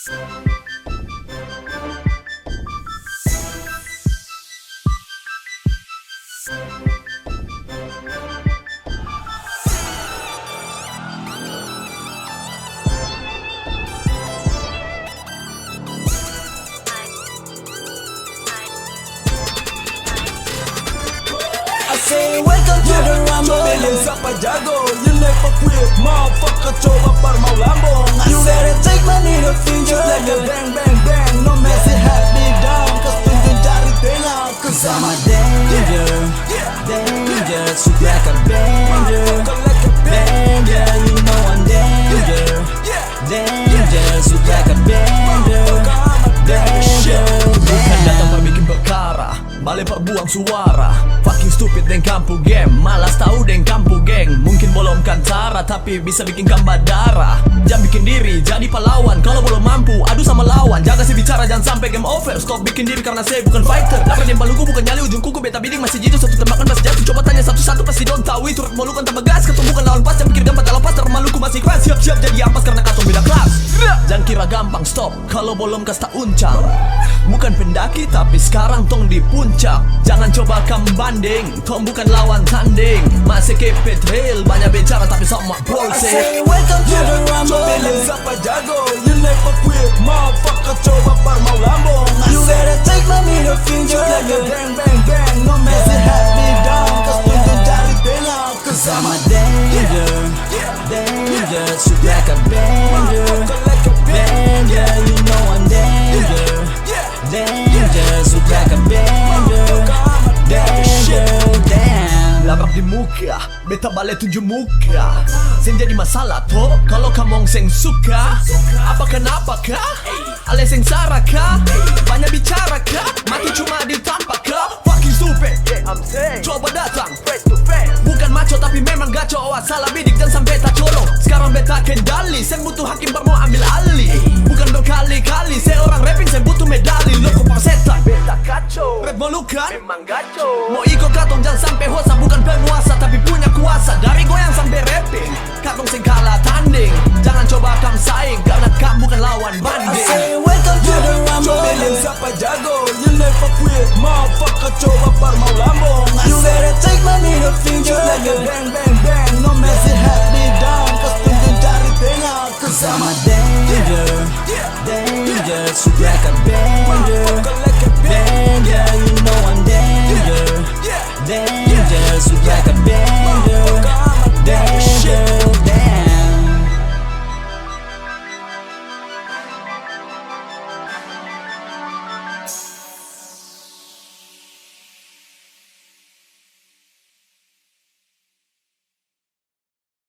Say welcome to the rumble. Billion siapa jago, you never quit, motherfucker. Coba par mau lambung. You better take money to finger like a bang bang bang. No messy hat me down, cause tunjun jari tengah. Cause I'm a danger, danger. Shoot like a banger, banger. You know I'm danger, danger. Shoot like a banger, danger. Bukan datang per bikin perkara, malah per buang suara. Fucking stupid deng kampu game, malas tahu deng kampu geng. Mungkin bolong kantara, tapi bisa bikin gambar darah. Jangan bikin diri jadi pahlawan, kalau belum mampu adu sama lawan. Jaga sih bicara, jangan sampai game over. Stop bikin diri karena saya bukan fighter. Dapat nembak lugu bukan nyali ujung kuku. Beta bidding masih jitu, satu tembakan masih jatuh. Coba tanya satu-satu pasti don't tahu. Turut molukan tambah gas, ketumbukan lawan pas. Jangan pikir gampang kalau pas, termaluku masih keras. Siap-siap jadi ampas karena katong beda kelas. Jangan kira gampang stop, kalau belum kas tak uncang. Bukan pendaki tapi sekarang tong di puncak. Jangan coba kamu banding, tong bukan lawan tanding. Masih keep it real, banyak bicara tapi sama I bullshit. say welcome to the rumble. Billion siapa jago, you never quit, motherfucker. Coba par mau lambung. You better take money to finger like a bang bang bang. No messy hat me down, cause tunjun jari tengah. Cause I'm a danger, danger. Shoot like a banger, banger. You know I'm danger, danger. Shoot like a banger, danger. Damn. Labrak di muka, beta balik tunjuk muka. Seng jadi masalah toh, kalau kamu seng suka. Apa kenapa kah? Ale seng sarah kah? Banyak bicara kah? Mati cuma ditampak kah? Fucking stupid, coba datang bukan maco tapi memang gaco. Awas salah bidik dan sampai tak colong. Sekarang beta kendali, seng butuh hakim bar mau ambil alih. Bukan berkali-kali, saya orang rapping seng butuh medali. Loko par setan, beta kacau. Rap mau lukan, memang gaco. Mau ikut katong jangan sampai hosa. Bukan penguasa tapi punya kuasa. Dari goyang sampai rapping, katong seng kalah tanding. Jangan coba kamu saing, karena kamu bukan lawan I banding. say welcome to the rumble. Billion siapa jago, you never quit, motherfucker. Coba par mau lambung. You better take money to finger like a bang bang bang. No messy hat me down, cause tunjun jari tengah. Cause I'm a danger, danger. Shoot like a